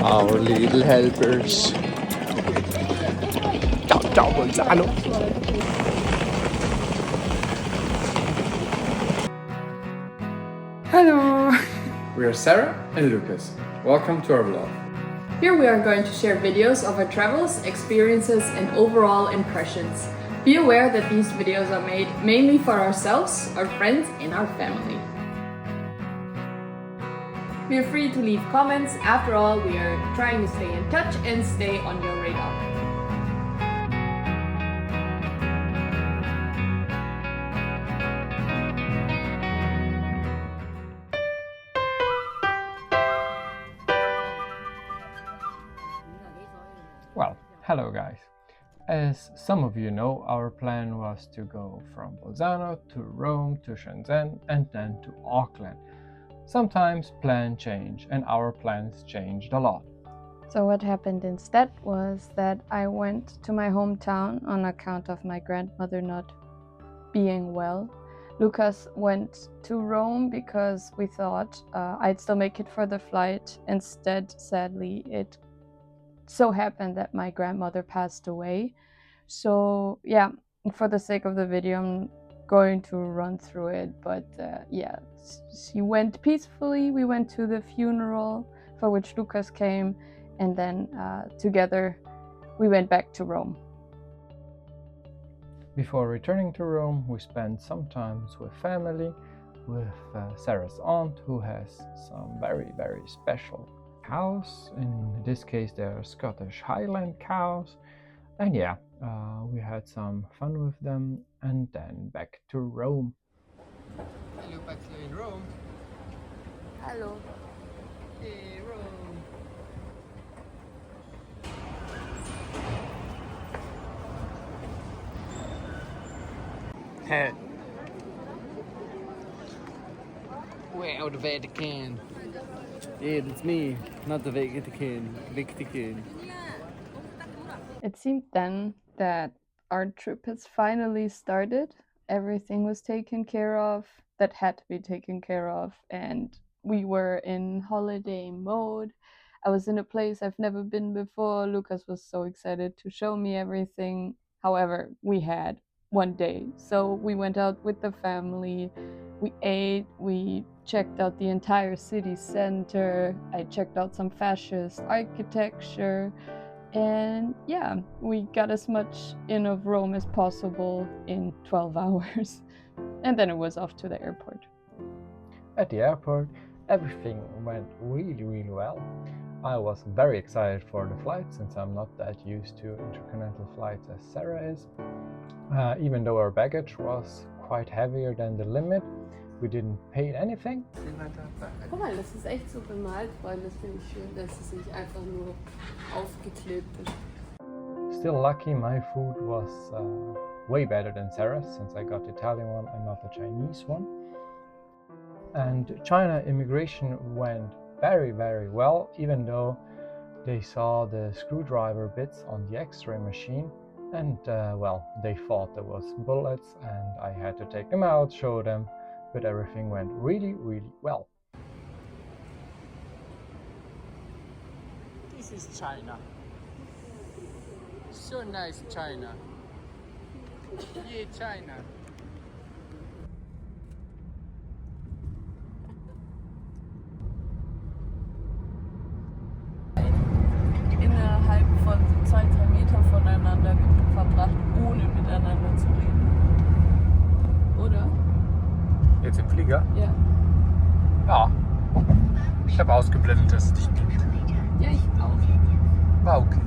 our little helpers. Ciao, ciao, Bolzano. Hello! We are Sarah and Lukas. Welcome to our vlog. Here we are going to share videos of our travels, experiences and overall impressions. Be aware that these videos are made mainly for ourselves, our friends and our family. Feel free to leave comments. After all, we are trying to stay in touch and stay on your radar. Well, hello guys. As some of you know, our plan was to go from Bolzano to Rome to Shenzhen and then to Auckland. Sometimes plans change and our plans changed a lot. So what happened instead was that I went to my hometown on account of my grandmother not being well. Lukas went to Rome because we thought I'd still make it for the flight. Instead, sadly, it so happened that my grandmother passed away. So yeah, for the sake of the video, I'm going to run through it. But yeah, she went peacefully. We went to the funeral for which Lukas came. And then together we went back to Rome. Before returning to Rome, we spent some time with family, with Sarah's aunt, who has some very, very special cows. In this case, they are Scottish Highland cows. And yeah, we had some fun with them and then back to Rome. Hello, back in Rome. Hello. Hey, Rome. Wow, the Vatican. Yeah, that's me, not the Vatican. It seemed then that our trip has finally started. Everything was taken care of that had to be taken care of, and we were in holiday mode. I was in a place I've never been before. Lukas was so excited to show me everything. However, we had one day, so we went out with the family. We ate, we checked out the entire city center. I checked out some fascist architecture. And yeah, we got as much in of Rome as possible in 12 hours. And then it was off to the airport. At the airport, everything went really, really well. I was very excited for the flight since I'm not that used to intercontinental flights as Sarah is. Even though our baggage was quite heavier than the limit, we didn't pay anything. Guck mal, das ist echt so bemalt, Freunde. Das finde ich schön, dass es nicht einfach nur aufgeklebt ist. Still lucky my food was way better than Sarah's since I got the Italian one and not the Chinese one. And China immigration went very, very well, even though they saw the screwdriver bits on the X-ray machine and well, they thought there was bullets and I had to take them out, show them, but everything went really, really well. This is China. So nice, China. Yeah, China. Innerhalb von 2-3 Metern voneinander verbracht, ohne miteinander zu reden. Oder? Jetzt im Flieger? Ja. Ja. Ich habe ausgeblendet, dass es dich gibt. Ja, ich auch. War okay.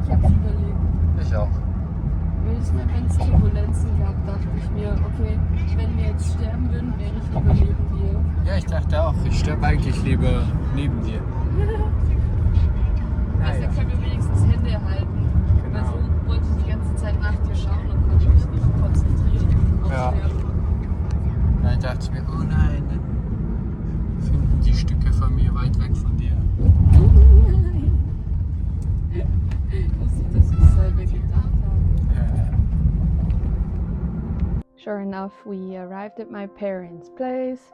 Ich hab's überlebt. Ich auch. Jedes Mal, wenn es Turbulenzen gab, dachte ich mir, okay, wenn wir jetzt sterben würden, wäre ich lieber neben dir. Ja, ich dachte auch, ich sterbe eigentlich lieber neben dir. Also können wir wenigstens Hände halten. Weil so wollte ich die ganze Zeit nach dir schauen und konnte mich nicht konzentrieren auf Sterben. Dann dachte ich mir, oh nein, dann finden die Stücke von mir weit weg von dir. Sure enough, we arrived at my parents' place.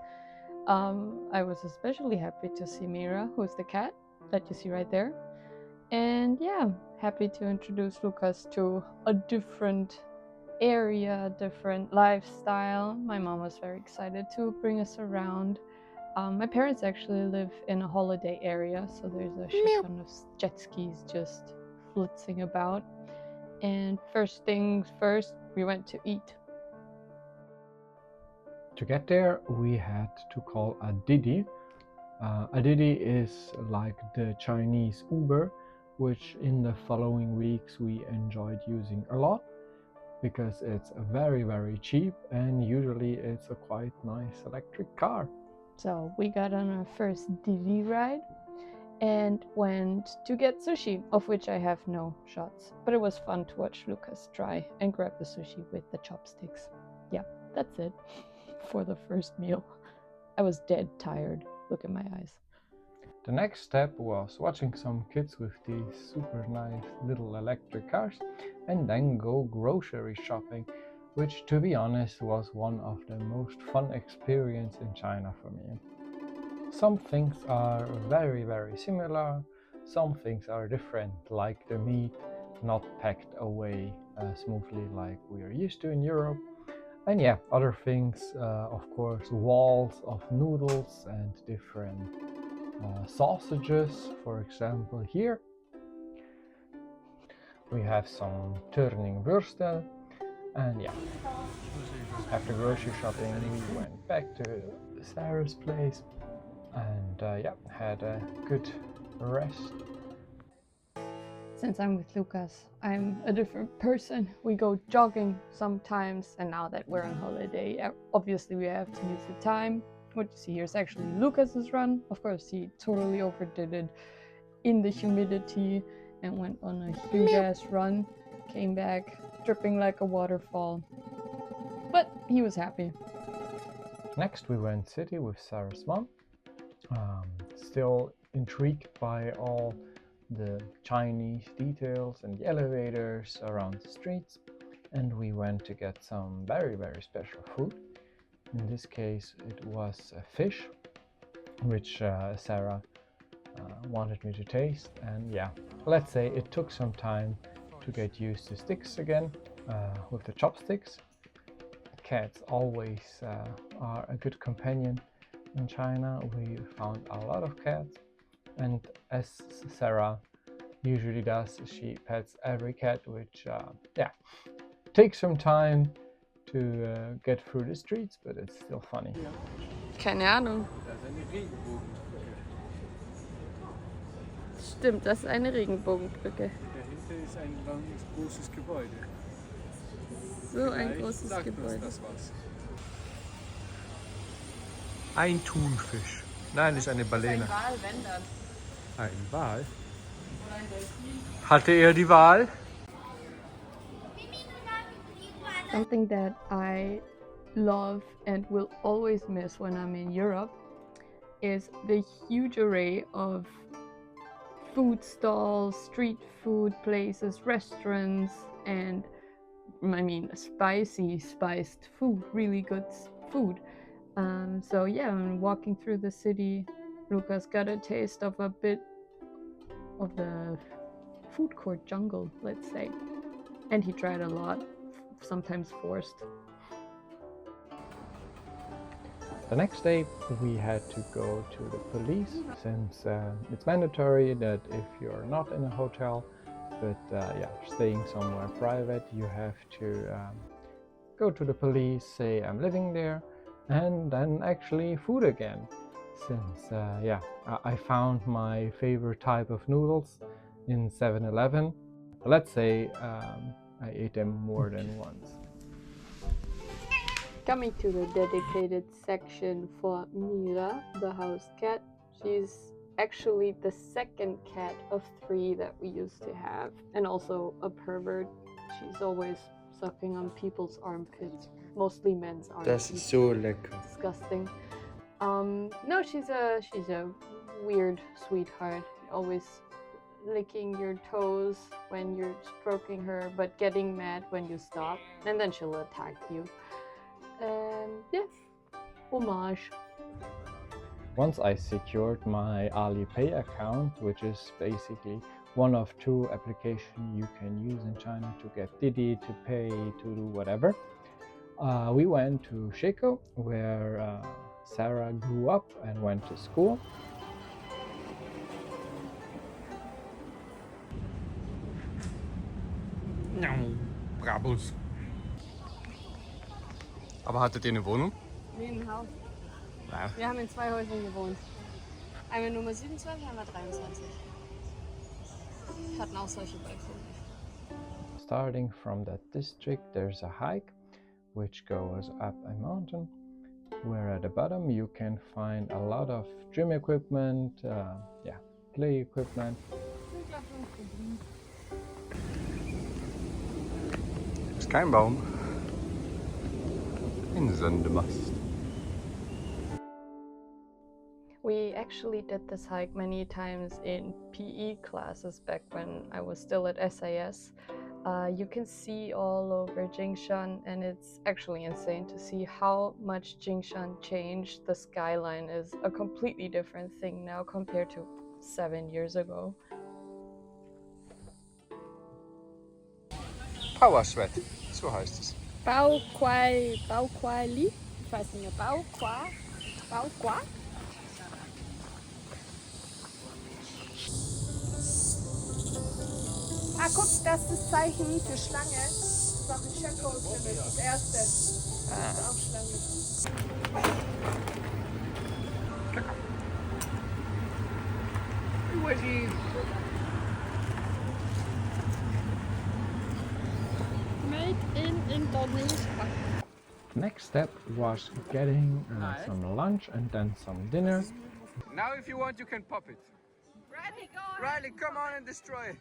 I was especially happy to see Mira, who's the cat. that you see right there. And yeah, happy to introduce Lukas to a different area, different lifestyle. My mom was very excited to bring us around. My parents actually live in a holiday area, so there's a shit ton of jet skis just flitzing about. And first things first, we went to eat. To get there, we had to call a Didi. A Didi is like the Chinese Uber, which in the following weeks we enjoyed using a lot because it's very, very cheap and usually it's a quite nice electric car. So we got on our first Didi ride and went to get sushi, of which I have no shots. But it was fun to watch Lukas try and grab the sushi with the chopsticks. Yeah, that's it for the first meal. I was dead tired. Look at my eyes. The next step was watching some kids with these super nice little electric cars and then go grocery shopping, which to be honest was one of the most fun experiences in China for me. Some things are very, very similar, some things are different, like the meat not packed away smoothly like we are used to in Europe. And yeah, other things, of course, walls of noodles and different sausages. For example, here we have some turning würstel. And yeah, after grocery shopping, we went back to Sarah's place and yeah, had a good rest. Since I'm with Lukas, I'm a different person. We go jogging sometimes, and now that we're on holiday, obviously we have to use the time. What you see here is actually Lukas's run. Of course, he totally overdid it in the humidity and went on a huge ass run. Came back dripping like a waterfall, but he was happy. Next, we went city with Sarah's mom. Still intrigued by all the Chinese details and the elevators around the streets, and we went to get some very, very special food. In this case, it was a fish, which Sarah wanted me to taste, and yeah, let's say it took some time to get used to sticks again with the chopsticks. Cats always are a good companion in China. We found a lot of cats, and as Sarah usually does, she pets every cat, which yeah, takes some time to get through the streets, but it's still funny. Keine Ahnung. Stimmt, das ist eine Regenbogenbrücke. Dahinter ist ein langes, großes Gebäude. So ein großes Gebäude. Das war's. Ein Thunfisch. Nein, das ist eine Baleine. Ein Wal, wenn das. Ein Wal? Hatte er die Wahl? Something that I love and will always miss when I'm in Europe is the huge array of food stalls, street food places, restaurants, and I mean spiced food, really good food. So yeah, when walking through the city, Lukas got a taste of a bit of the food court jungle, let's say. And he tried a lot, sometimes forced. The next day we had to go to the police, since it's mandatory that if you're not in a hotel but yeah, staying somewhere private, you have to go to the police, say I'm living there, and then actually food again, since yeah, I found my favorite type of noodles in 7-Eleven. Let's say I ate them more than once. Coming to the dedicated section for Mira, the house cat. She's actually the second cat of 3 that we used to have, and also a pervert. She's always sucking on people's armpits, mostly men's armpits. Das ist so lecker. Disgusting. No, she's a weird sweetheart, always licking your toes when you're stroking her, but getting mad when you stop, and then she'll attack you. Yeah, homage. Once I secured my Alipay account, which is basically one of two applications you can use in China to get Didi, to pay, to do whatever, we went to Sheko, where Sarah grew up and went to school. Brabus. Aber hattet ihr eine Wohnung? Nee, ein Haus. Ja. Wir haben in 2 Häusern gewohnt. Einmal Nummer 27, einmal 23. Hatten auch solche Balkone. Starting from that district, there's a hike which goes up a mountain, where at the bottom you can find a lot of gym equipment, play equipment. Ist kein Baum. Ein Sendemast. We actually did this hike many times in PE classes back when I was still at SIS. You can see all over Jingshan, and it's actually insane to see how much Jingshan changed. The skyline is a completely different thing now compared to 7 years ago. Power Sweat, so heißt es. Bao Kwai Li. Ich weiß nicht mehr. Bao Kwa. Ah, guck, das ist das Zeichen für Schlange. Das ist auch in Sheko drin. Das erste. Das ist auch Schlange. Made in Indonesia. Next step was getting some lunch and then some dinner. Now if you want you can pop it. Riley, come on and destroy it.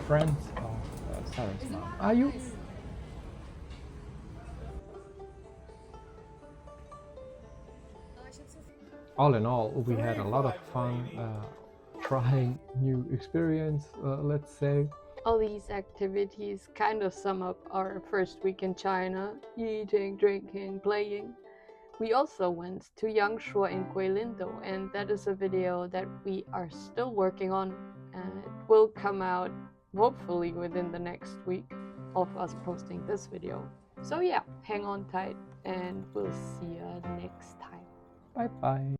Friends of Sarah's mom. Are you? All in all, we had a lot of fun trying new experience, let's say. All these activities kind of sum up our first week in China: eating, drinking, playing. We also went to Yangshuo in Guilindo, and that is a video that we are still working on, and it will come out hopefully within the next week of us posting this video. So yeah, hang on tight and we'll see you next time. Bye bye.